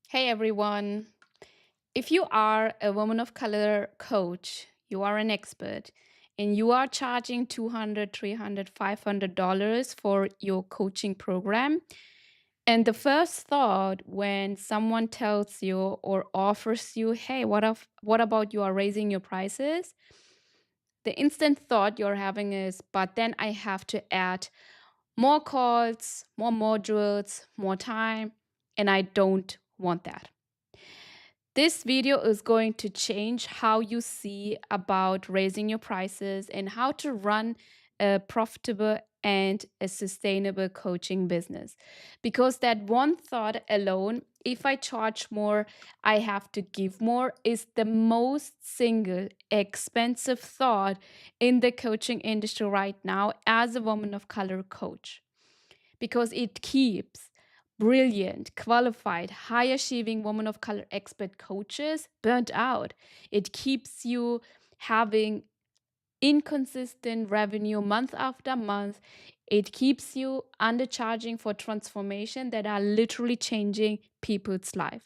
Hey everyone. If you are a woman of color coach, you are an expert, and you are charging 200, 300, $500 for your coaching program, and the first thought when someone tells you or offers you, hey, what about you are raising your prices? The instant thought you're having is, but then I have to add more calls, more modules, more time, and I don't want that. This video is going to change how you see about raising your prices and how to run a profitable and a sustainable coaching business. Because that one thought alone, if I charge more, I have to give more, is the most single expensive thought in the coaching industry right now as a woman of color coach because it keeps brilliant, qualified, high achieving women of color expert coaches burnt out. It keeps you having inconsistent revenue month after month. It keeps you undercharging for transformation that are literally changing people's life.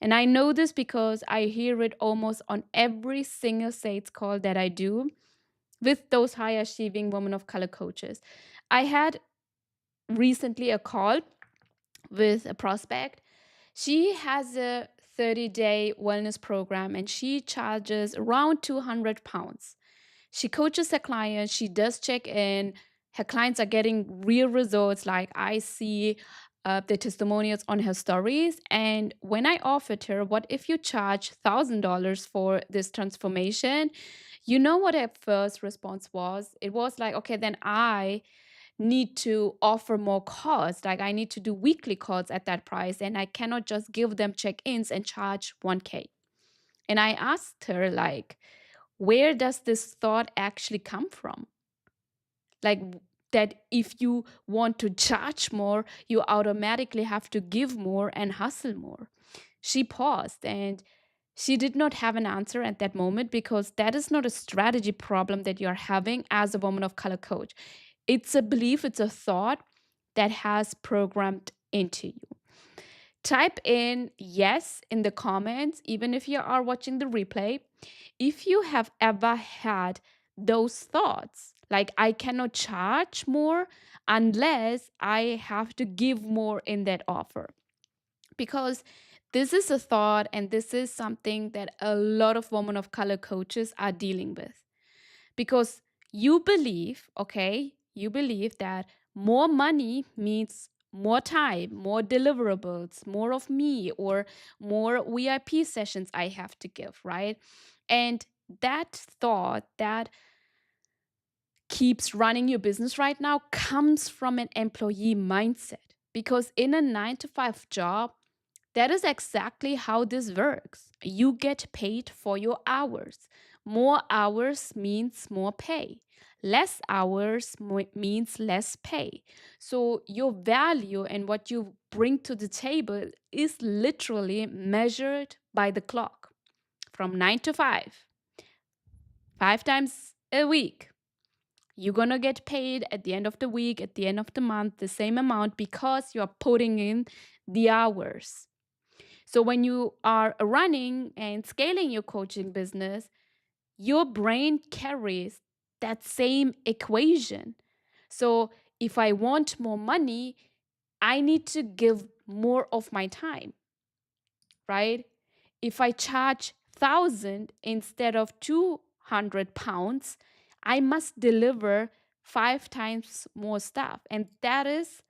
And I know this because I hear it almost on every single sales call that I do with those high achieving women of color coaches. I had recently a call with a prospect. She has a 30-day wellness program and she charges around 200 pounds. She coaches her clients, she does check in. Her clients are getting real results. Like I see the testimonials on her stories. And when I offered her, what if you charge $1,000 for this transformation? You know what her first response was? It was like, okay, then I need to offer more calls. Like I need to do weekly calls at that price, and I cannot just give them check-ins and charge 1K. And I asked her, like, where does this thought actually come from? Like that if you want to charge more, you automatically have to give more and hustle more. She paused and she did not have an answer at that moment because that is not a strategy problem that you're having as a woman of color coach. It's a belief, it's a thought that has programmed into you. Type in yes in the comments, even if you are watching the replay, if you have ever had those thoughts, like I cannot charge more unless I have to give more in that offer. Because this is a thought and this is something that a lot of women of color coaches are dealing with because you believe, okay, you believe that more money means more time, more deliverables, more of me, or more VIP sessions I have to give, right? And that thought that keeps running your business right now comes from an employee mindset because in a 9 to 5 job, that is exactly how this works. You get paid for your hours. More hours means more pay. Less hours means less pay. So, your value and what you bring to the table is literally measured by the clock from 9 to 5, 5 times a week. You're gonna get paid at the end of the week, at the end of the month, the same amount because you're putting in the hours. So when you are running and scaling your coaching business, your brain carries that same equation. So if I want more money, I need to give more of my time, right? If I charge 1,000 instead of 200 pounds, I must deliver 5 times more stuff. And that is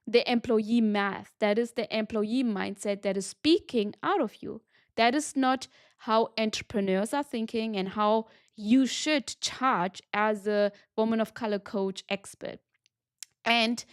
the employee math. That is the employee mindset that is speaking out of you. That is not how entrepreneurs are thinking and how you should charge as a woman of color coach expert. And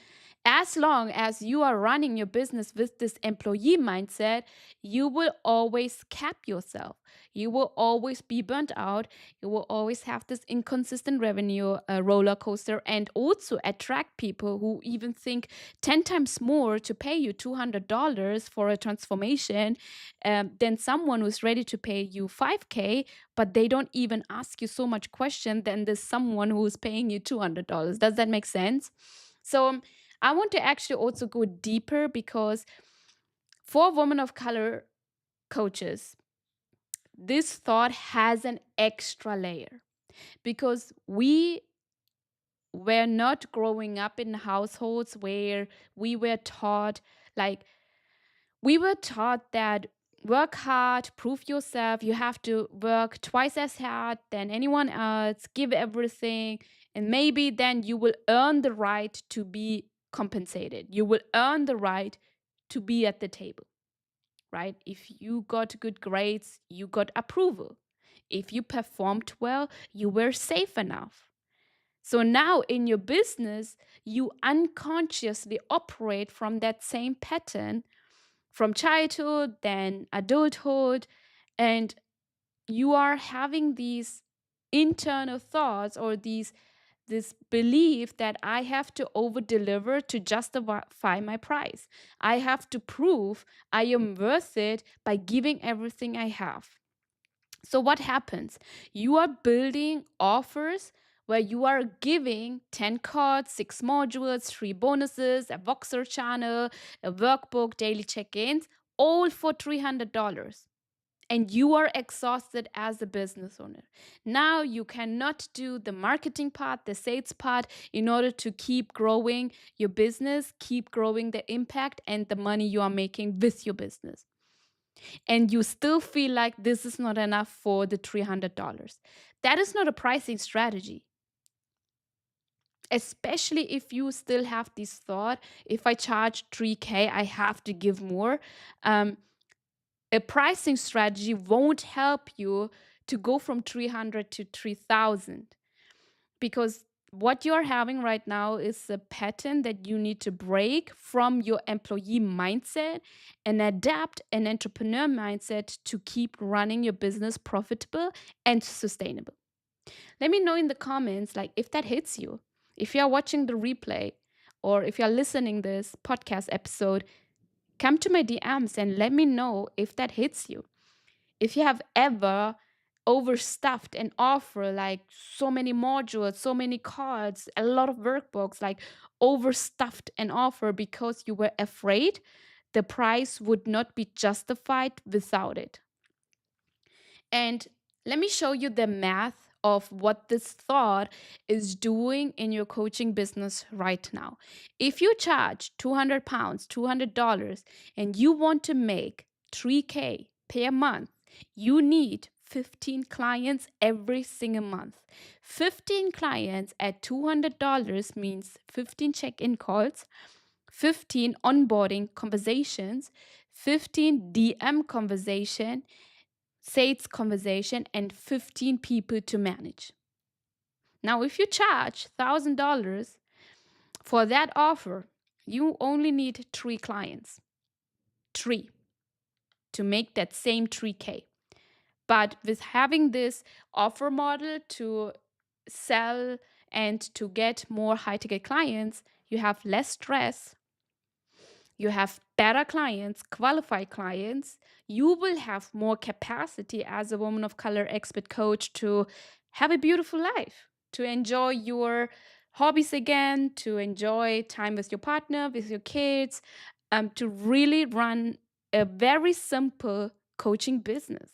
as long as you are running your business with this employee mindset, you will always cap yourself. You will always be burnt out. You will always have this inconsistent revenue roller coaster and also attract people who even think 10 times more to pay you $200 for a transformation than someone who's ready to pay you 5K, but they don't even ask you so much question than there's someone who's paying you $200. Does that make sense? So I want to actually also go deeper because For women of color coaches, this thought has an extra layer because we were not growing up in households where we were taught, like, we were taught that work hard, prove yourself, you have to work twice as hard than anyone else, give everything, and maybe then you will earn the right to be compensated. You will earn the right to be at the table, right? If you got good grades, you got approval. If you performed well, you were safe enough. So now in your business, you unconsciously operate from that same pattern from childhood, then adulthood, and you are having these internal thoughts or this belief that I have to over deliver to justify my price. I have to prove I am worth it by giving everything I have. So, what happens? You are building offers where you are giving 10 cards, 6 modules, 3 bonuses, a Voxer channel, a workbook, daily check ins, all for $300. And you are exhausted as a business owner. Now you cannot do the marketing part, the sales part in order to keep growing your business, keep growing the impact and the money you are making with your business. And you still feel like this is not enough for the $300. That is not a pricing strategy. Especially if you still have this thought, if I charge 3K, I have to give more. A pricing strategy won't help you to go from 300 to 3,000 because what you're having right now is a pattern that you need to break from your employee mindset and adapt an entrepreneur mindset to keep running your business profitable and sustainable. Let me know in the comments like if that hits you. If you're watching the replay or if you're listening this podcast episode, come to my DMs and let me know if that hits you. If you have ever overstuffed an offer, like so many modules, so many cards, a lot of workbooks, like overstuffed an offer because you were afraid the price would not be justified without it. And let me show you the math of what this thought is doing in your coaching business right now. If you charge 200 pounds, $200, and you want to make 3K per month, you need 15 clients every single month. 15 clients at $200 means 15 check in calls, 15 onboarding conversations, 15 DM conversation, sales conversation, and 15 people to manage. Now, if you charge $1,000 for that offer, you only need 3 clients. 3 to make that same 3K. But with having this offer model to sell and to get more high ticket clients, you have less stress. You have better clients, qualified clients. You will have more capacity as a woman of color expert coach to have a beautiful life, to enjoy your hobbies again, to enjoy time with your partner, with your kids, to really run a very simple coaching business.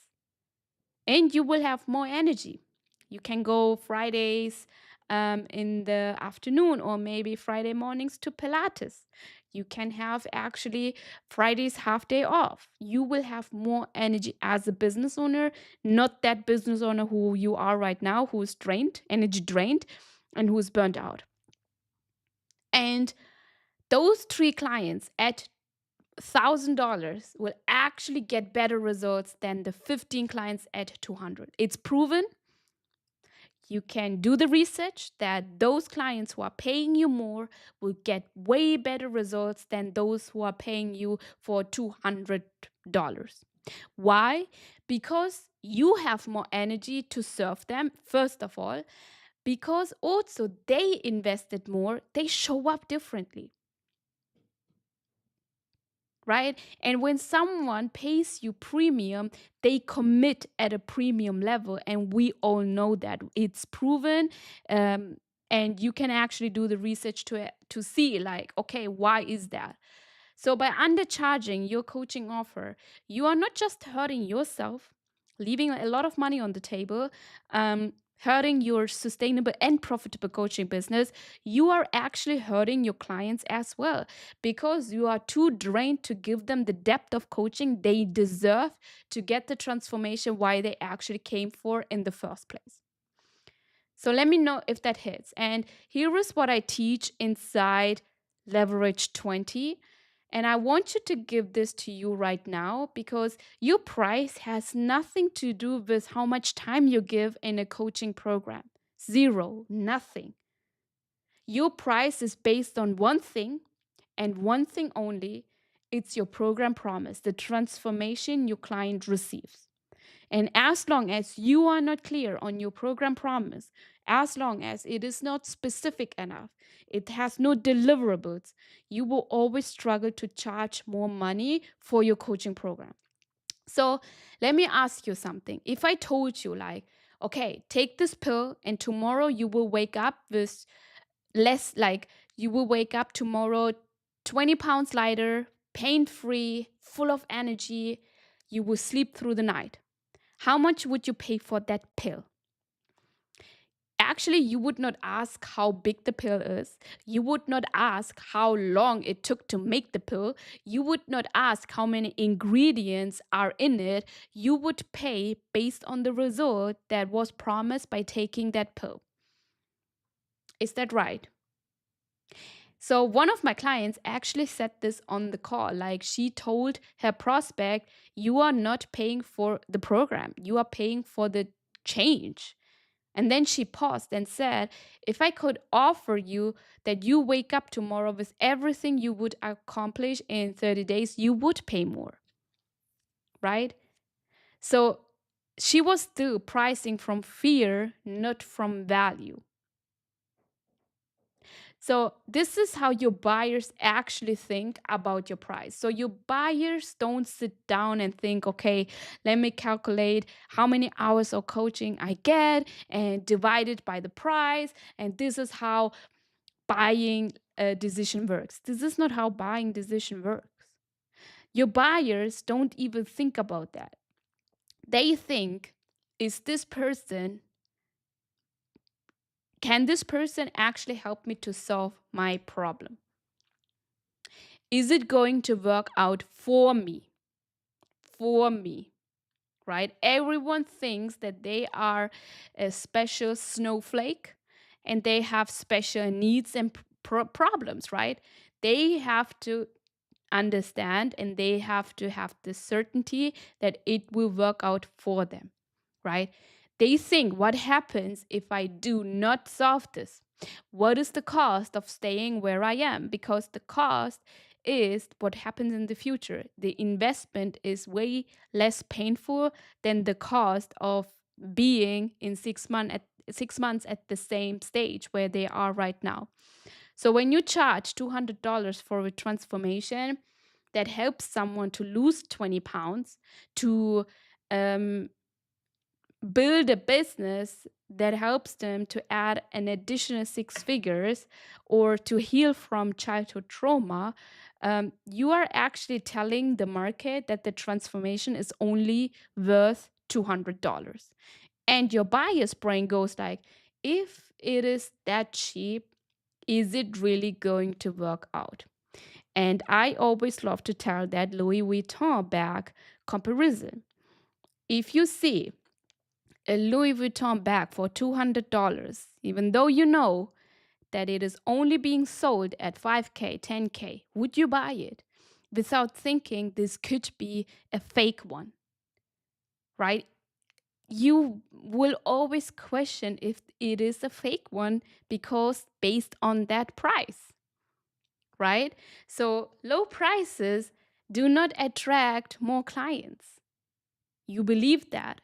And you will have more energy. You can go Fridays in the afternoon or maybe Friday mornings to Pilates. You can have actually Fridays half day off. You will have more energy as a business owner, not that business owner who you are right now, who is drained, energy drained, and who is burnt out. And those 3 clients at $1,000 will actually get better results than the 15 clients at 200. It's proven. You can do the research that those clients who are paying you more will get way better results than those who are paying you for $200. Why? Because you have more energy to serve them, first of all, because also they invested more, they show up differently. Right? And when someone pays you premium, they commit at a premium level. And we all know that it's proven. And you can actually do the research to see like, okay, why is that? So, by undercharging your coaching offer, you are not just hurting yourself, leaving a lot of money on the table, hurting your sustainable and profitable coaching business, you are actually hurting your clients as well because you are too drained to give them the depth of coaching they deserve to get the transformation why they actually came for in the first place. So let me know if that hits. And here is what I teach inside Leverage 20. And I want you to give this to you right now because your price has nothing to do with how much time you give in a coaching program. Zero, nothing. Your price is based on one thing and one thing only. It's your program promise, the transformation your client receives. And as long as you are not clear on your program promise, as long as it is not specific enough, it has no deliverables, you will always struggle to charge more money for your coaching program. So let me ask you something. If I told you, like, okay, take this pill and tomorrow you will wake up with less, like, you will wake up tomorrow 20 pounds lighter, pain free, full of energy, you will sleep through the night. How much would you pay for that pill? Actually, you would not ask how big the pill is. You would not ask how long it took to make the pill. You would not ask how many ingredients are in it. You would pay based on the result that was promised by taking that pill. Is that right? So one of my clients actually said this on the call. Like, she told her prospect, you are not paying for the program. You are paying for the change. And then she paused and said, if I could offer you that you wake up tomorrow with everything you would accomplish in 30 days, you would pay more, right? So she was still pricing from fear, not from value. So this is how your buyers actually think about your price. So your buyers don't sit down and think, okay, let me calculate how many hours of coaching I get and divide it by the price. And this is how buying a decision works. This is not how buying decision works. Your buyers don't even think about that. They think, is this person, can this person actually help me to solve my problem? Is it going to work out for me? For me, right? Everyone thinks that they are a special snowflake and they have special needs and problems, right? They have to understand and they have to have the certainty that it will work out for them, right? They think, what happens if I do not solve this? What is the cost of staying where I am? Because the cost is what happens in the future. The investment is way less painful than the cost of being in 6 months at the same stage where they are right now. So when you charge $200 for a transformation that helps someone to lose 20 pounds, to build a business that helps them to add an additional 6 figures or to heal from childhood trauma, you are actually telling the market that the transformation is only worth $200. And your buyer's brain goes like, if it is that cheap, is it really going to work out? And I always love to tell that Louis Vuitton bag comparison. If you see a Louis Vuitton bag for $200, even though you know that it is only being sold at 5K, 10K, would you buy it without thinking this could be a fake one, right? You will always question if it is a fake one because based on that price, right? So low prices do not attract more clients. You believe that.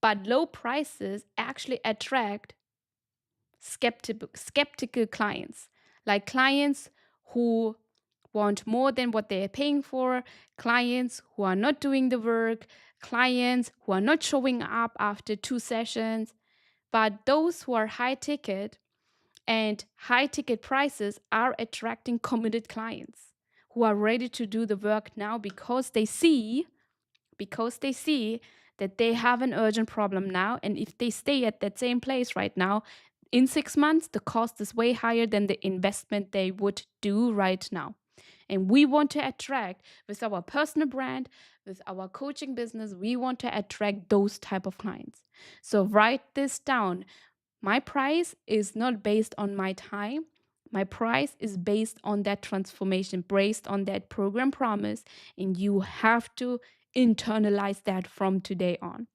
But low prices actually attract skeptical clients, like clients who want more than what they are paying for, clients who are not doing the work, clients who are not showing up after 2 sessions. But those who are high ticket and high ticket prices are attracting committed clients. who are ready to do the work now because they see that they have an urgent problem now. And if they stay at that same place right now, in 6 months, the cost is way higher than the investment they would do right now. And we want to attract, with our personal brand, with our coaching business, we want to attract those type of clients. So write this down. My price is not based on my time. My price is based on that transformation, based on that program promise. And you have to internalize that from today on.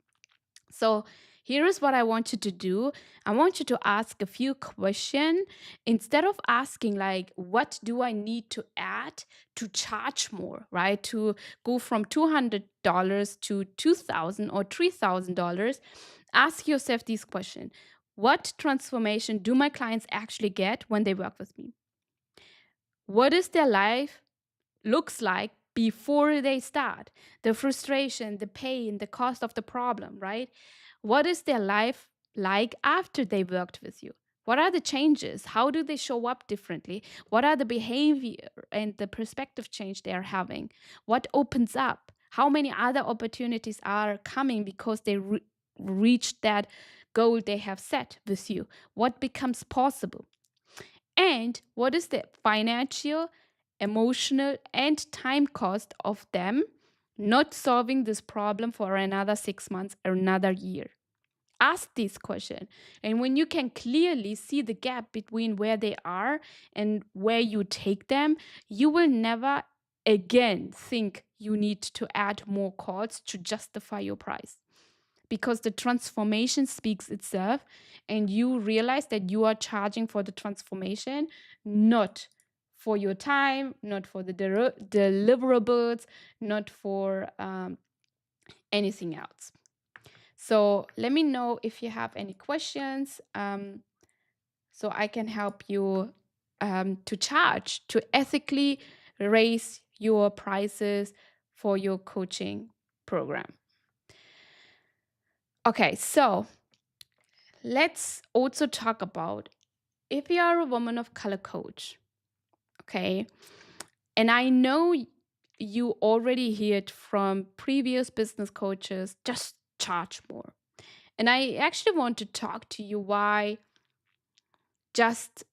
So here is what I want you to do. I want you to ask a few questions instead of asking like, what do I need to add to charge more, right? To go from $200 to $2,000 or $3,000. Ask yourself these questions. What transformation do my clients actually get when they work with me? What is their life looks like before they start? The frustration, the pain, the cost of the problem, right? What is their life like after they worked with you? What are the changes? How do they show up differently? What are the behavior and the perspective change they are having? What opens up? How many other opportunities are coming because they reached that goal they have set with you? What becomes possible? And what is the financial, emotional, and time cost of them not solving this problem for another 6 months or another year? Ask this question. And when you can clearly see the gap between where they are and where you take them, you will never again think you need to add more calls to justify your price, because the transformation speaks itself, and you realize that you are charging for the transformation, not for your time, not for the deliverables, not for anything else. So let me know if you have any questions, so I can help you to charge, to ethically raise your prices for your coaching program. Okay, so let's also talk about, if you are a woman of color coach, okay, and I know you already heard from previous business coaches, just charge more. And I actually want to talk to you why just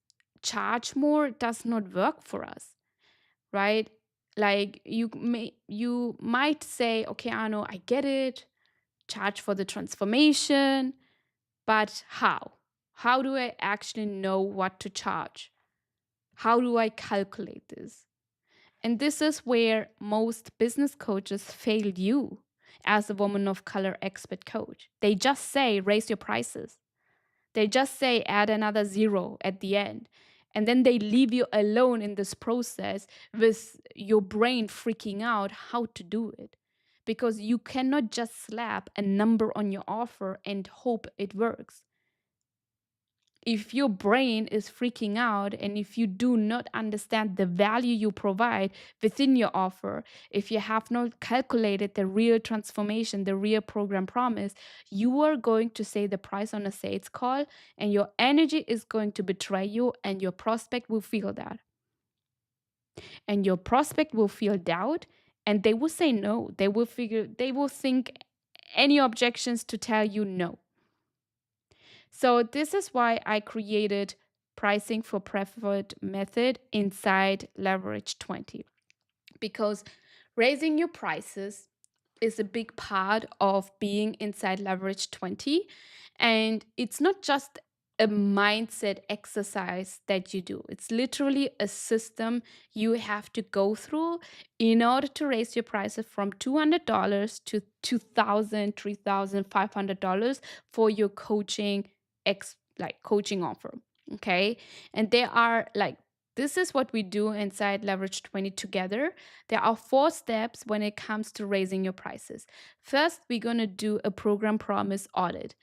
charge more does not work for us, right? Like you might say, okay, Arno, I get it, charge for the transformation, but how? How do I actually know what to charge? How do I calculate this? And this is where most business coaches fail you as a woman of color expert coach. They just say, raise your prices. They just say, add another zero at the end. And then they leave you alone in this process with your brain freaking out how to do it. Because you cannot just slap a number on your offer and hope it works. If your brain is freaking out and if you do not understand the value you provide within your offer, if you have not calculated the real transformation, the real program promise, you are going to say the price on a sales call, and your energy is going to betray you, and your prospect will feel that. And your prospect will feel doubt, and they will say no. They will think any objections to tell you no. So this is why I created pricing for preferred method inside Leverage 20, because raising your prices is a big part of being inside Leverage 20. And it's not just a mindset exercise that you do. It's literally a system you have to go through in order to raise your prices from $200 to $2,000, $3,000, $500 for your coaching coaching offer. Okay. And there are this is what we do inside Leverage 20 together. There are 4 steps when it comes to raising your prices. First, we're going to do a program promise audit.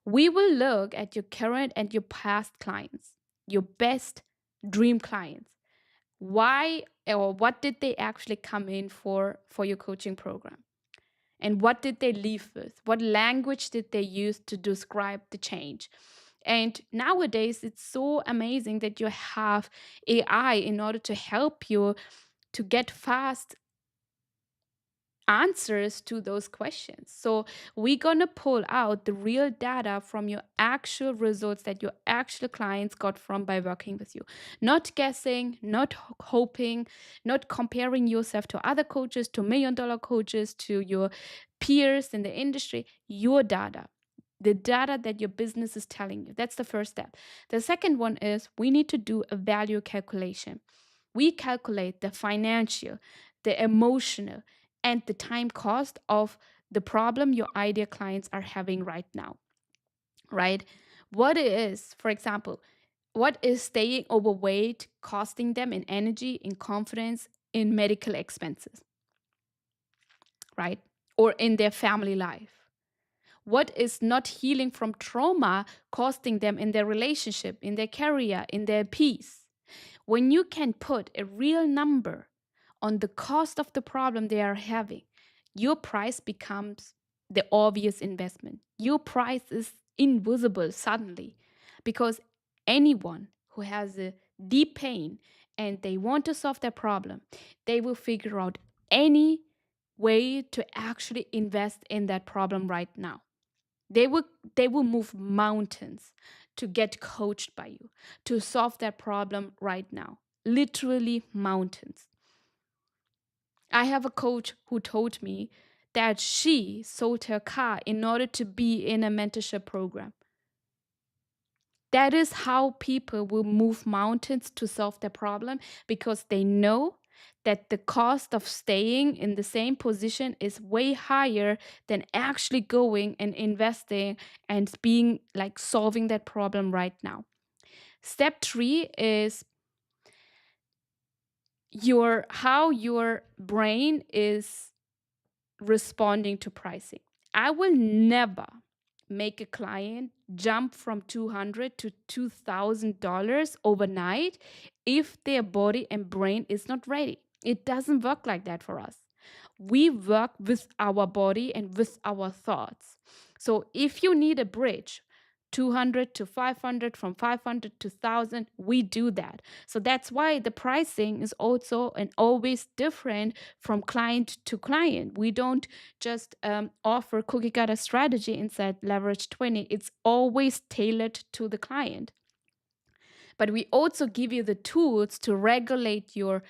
We will look at your current and your past clients, your best dream clients. Why or what did they actually come in for your coaching program? And what did they leave with? What language did they use to describe the change? And nowadays, it's so amazing that you have AI in order to help you to get fast answers to those questions. So we're going to pull out the real data from your actual results that your actual clients got from by working with you. Not guessing, not hoping, not comparing yourself to other coaches, to $1 million coaches, to your peers in the industry. Your data, the data that your business is telling you. That's the first step. The second one is we need to do a value calculation. We calculate the financial, the emotional, and the time cost of the problem your ideal clients are having right now, right? What is, for example, what is staying overweight costing them in energy, in confidence, in medical expenses, right? Or in their family life? What is not healing from trauma costing them in their relationship, in their career, in their peace? When you can put a real number on the cost of the problem they are having, your price becomes the obvious investment. Your price is invisible suddenly because anyone who has a deep pain and they want to solve their problem, they will figure out any way to actually invest in that problem right now. They will they will move mountains to get coached by you to solve that problem right now. Literally mountains. I have a coach who told me that she sold her car in order to be in a mentorship program. That is how people will move mountains to solve their problem because they know that the cost of staying in the same position is way higher than actually going and investing and being like solving that problem right now. Step 3 is how your brain is responding to pricing. I will never make a client jump from $200 to $2,000 overnight if their body and brain is not ready. It doesn't work like that for us. We work with our body and with our thoughts. So if you need a bridge, 200 to 500, from 500 to 1,000, we do that. So that's why the pricing is also and always different from client to client. We don't just offer cookie cutter strategy inside Leverage 20. It's always tailored to the client. But we also give you the tools to regulate your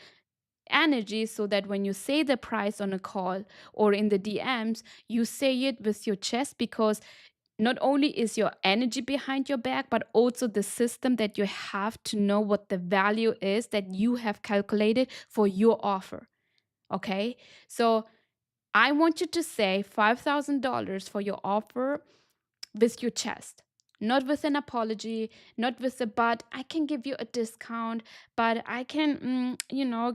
energy so that when you say the price on a call or in the DMs, you say it with your chest because not only is your energy behind your back, but also the system that you have to know what the value is that you have calculated for your offer. Okay. So I want you to say $5,000 for your offer with your chest, not with an apology, not with a but I can give you a discount, but I can,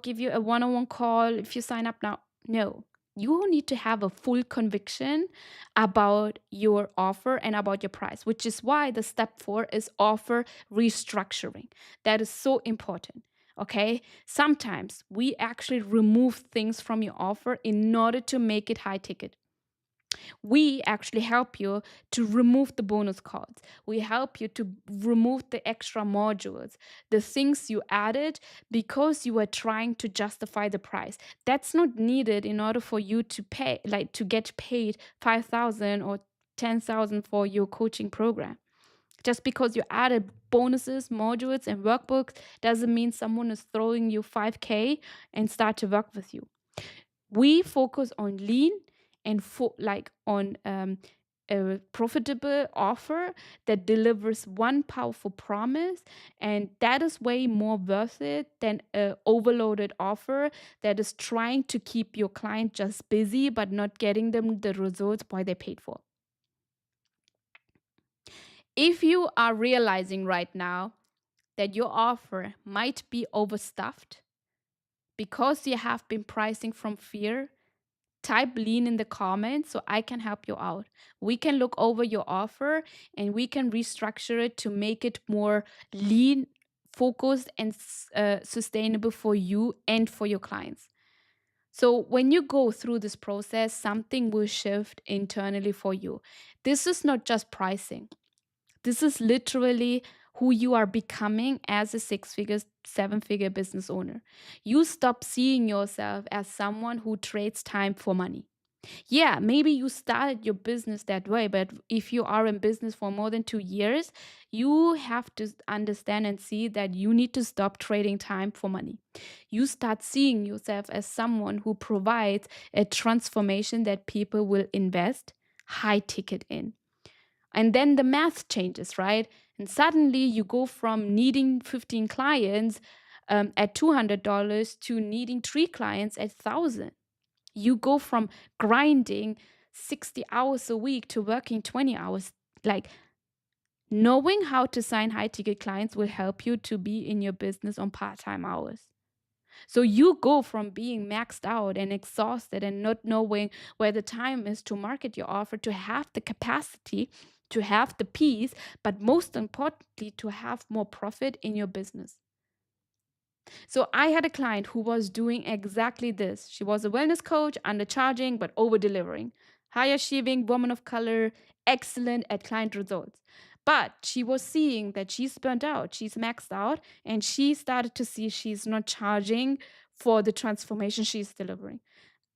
give you a one-on-one call if you sign up now. No, you need to have a full conviction about your offer and about your price, which is why the step 4 is offer restructuring. That is so important. Okay, sometimes we actually remove things from your offer in order to make it high ticket. We actually help you to remove the bonus cards. We help you to remove the extra modules, the things you added because you were trying to justify the price. That's not needed in order for you to pay, like to get paid 5,000 or 10,000 for your coaching program. Just because you added bonuses, modules, and workbooks doesn't mean someone is throwing you 5K and start to work with you. We focus on lean and on a profitable offer that delivers one powerful promise, and that is way more worth it than a overloaded offer that is trying to keep your client just busy but not getting them the results why they paid for. If you are realizing right now that your offer might be overstuffed because you have been pricing from fear, type lean in the comments so I can help you out. We can look over your offer and we can restructure it to make it more lean, focused, and sustainable for you and for your clients. So when you go through this process, something will shift internally for you. This is not just pricing. This is literally who you are becoming as a 6 figure, 7 figure business owner. You stop seeing yourself as someone who trades time for money. Yeah, maybe you started your business that way, but if you are in business for more than 2 years, you have to understand and see that you need to stop trading time for money. You start seeing yourself as someone who provides a transformation that people will invest high ticket in. And then the math changes, right? And suddenly you go from needing 15 clients at $200 to needing 3 clients at 1,000. You go from grinding 60 hours a week to working 20 hours. Like, knowing how to sign high ticket clients will help you to be in your business on part-time hours. So you go from being maxed out and exhausted and not knowing where the time is to market your offer, to have the capacity, to have the peace, but most importantly, to have more profit in your business. So I had a client who was doing exactly this. She was a wellness coach, undercharging, but over delivering. High achieving woman of color, excellent at client results. But she was seeing that she's burnt out, she's maxed out, and she started to see she's not charging for the transformation she's delivering.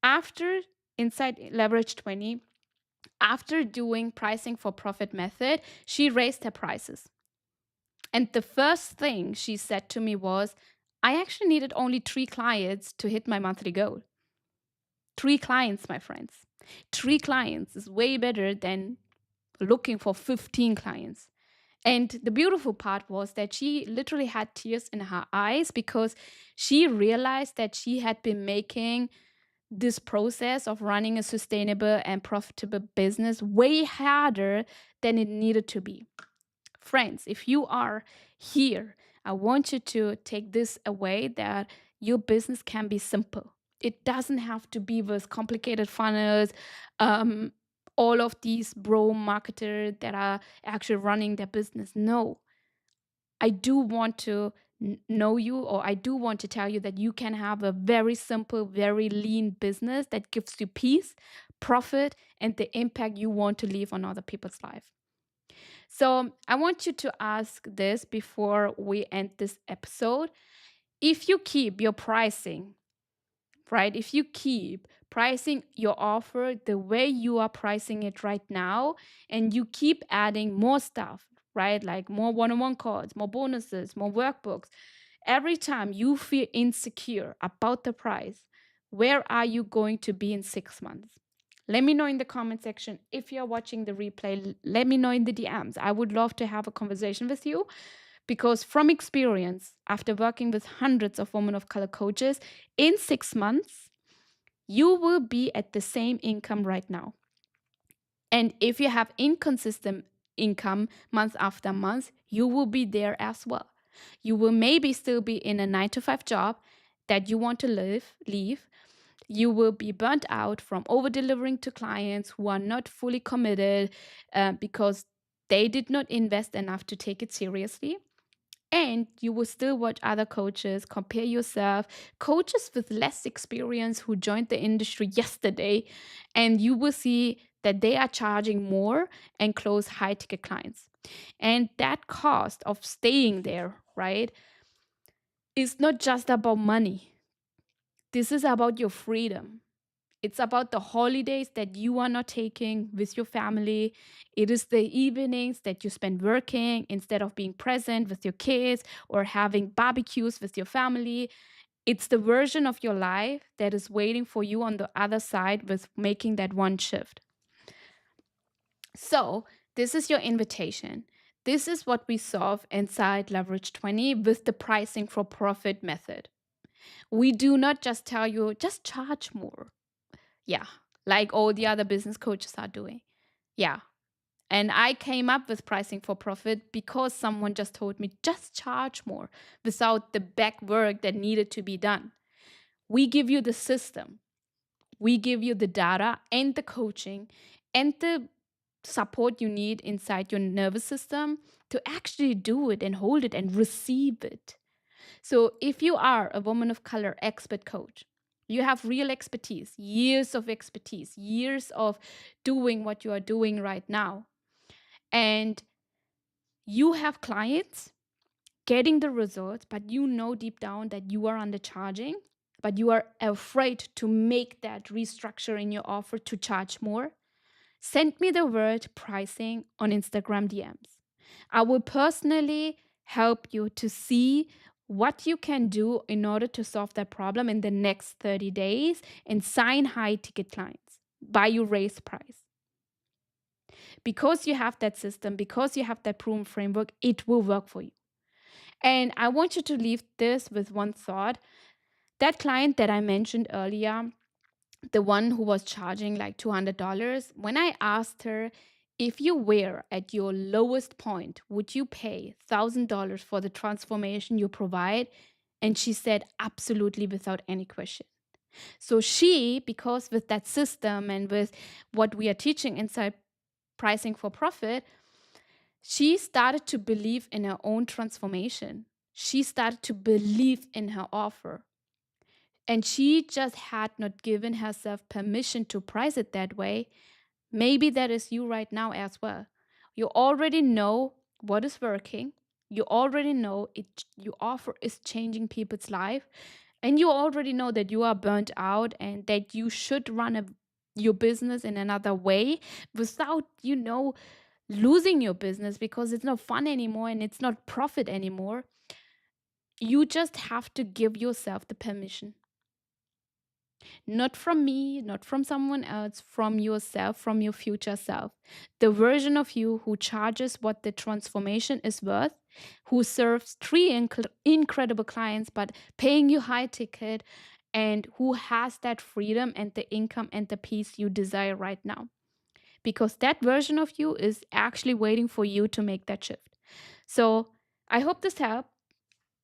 After inside Leverage 20, after doing pricing for profit method, she raised her prices. And the first thing she said to me was, I actually needed only 3 clients to hit my monthly goal. 3 clients, my friends. 3 clients is way better than looking for 15 clients. And the beautiful part was that she literally had tears in her eyes because she realized that she had been making this process of running a sustainable and profitable business way harder than it needed to be. Friends, if you are here, I want you to take this away that your business can be simple. It doesn't have to be with complicated funnels, um, all of these bro marketers that are actually running their business. No, I do want to know you, or I do want to tell you that you can have a very simple, very lean business that gives you peace, profit, and the impact you want to leave on other people's life. So I want you to ask this before we end this episode. If you keep your pricing, right? If you keep pricing your offer the way you are pricing it right now, and you keep adding more stuff, right? Like more one-on-one calls, more bonuses, more workbooks, every time you feel insecure about the price, where are you going to be in 6 months? Let me know in the comment section. If you're watching the replay, let me know in the DMs. I would love to have a conversation with you because from experience, after working with hundreds of women of color coaches, in 6 months, you will be at the same income right now. And if you have inconsistent income month after month, you will be there as well. You will maybe still be in a 9 to 5 job that you want to leave. You will be burnt out from over delivering to clients who are not fully committed because they did not invest enough to take it seriously. And you will still watch other coaches, compare yourself, coaches with less experience who joined the industry yesterday, and you will see that they are charging more and close high ticket clients. And that cost of staying there, right, is not just about money. This is about your freedom. It's about the holidays that you are not taking with your family. It is the evenings that you spend working instead of being present with your kids or having barbecues with your family. It's the version of your life that is waiting for you on the other side with making that one shift. So, this is your invitation. This is what we solve inside Leverage 20 with the pricing for profit method. We do not just tell you, just charge more. Yeah, like all the other business coaches are doing. Yeah. And I came up with pricing for profit because someone just told me, just charge more without the back work that needed to be done. We give you the system, we give you the data and the coaching and the support you need inside your nervous system to actually do it and hold it and receive it. So if you are a woman of color expert coach, you have real expertise, years of expertise, years of doing what you are doing right now. And You have clients getting the results, but you know deep down that you are undercharging, but you are afraid to make that restructure in your offer to charge more. Send me the word pricing on Instagram DMs. I will personally help you to see what you can do in order to solve that problem in the next 30 days and sign high ticket clients by you raise price. Because you have that system, because you have that proven framework, it will work for you. And I want you to leave this with one thought. That client that I mentioned earlier, the one who was charging like $200, when I asked her, if you were at your lowest point, would you pay $1,000 for the transformation you provide? And she said, absolutely, without any question. So she, because with that system and with what we are teaching inside pricing for profit, she started to believe in her own transformation. She started to believe in her offer. And she just had not given herself permission to price it that way. Maybe that is you right now as well. You already know what is working. You already know your offer is changing people's life. And you already know that you are burnt out and that you should run your business in another way without, losing your business because it's not fun anymore and it's not profit anymore. You just have to give yourself the permission. Not from me, not from someone else, from yourself, from your future self. The version of you who charges what the transformation is worth, who serves three incredible clients, but paying you high ticket, and who has that freedom and the income and the peace you desire right now. Because that version of you is actually waiting for you to make that shift. So I hope this helped.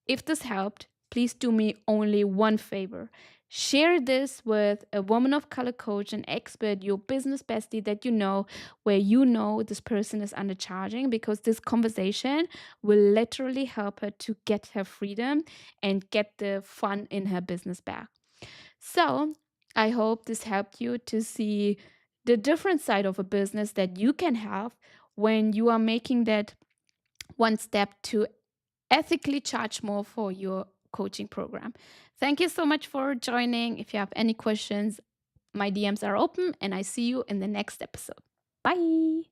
If this helped, please do me only one favor. Share this with a woman of color coach, an expert, your business bestie that you know, where you know this person is undercharging, because this conversation will literally help her to get her freedom and get the fun in her business back. So I hope this helped you to see the different side of a business that you can have when you are making that one step to ethically charge more for your coaching program. Thank you so much for joining. If you have any questions, my DMs are open and I see you in the next episode. Bye.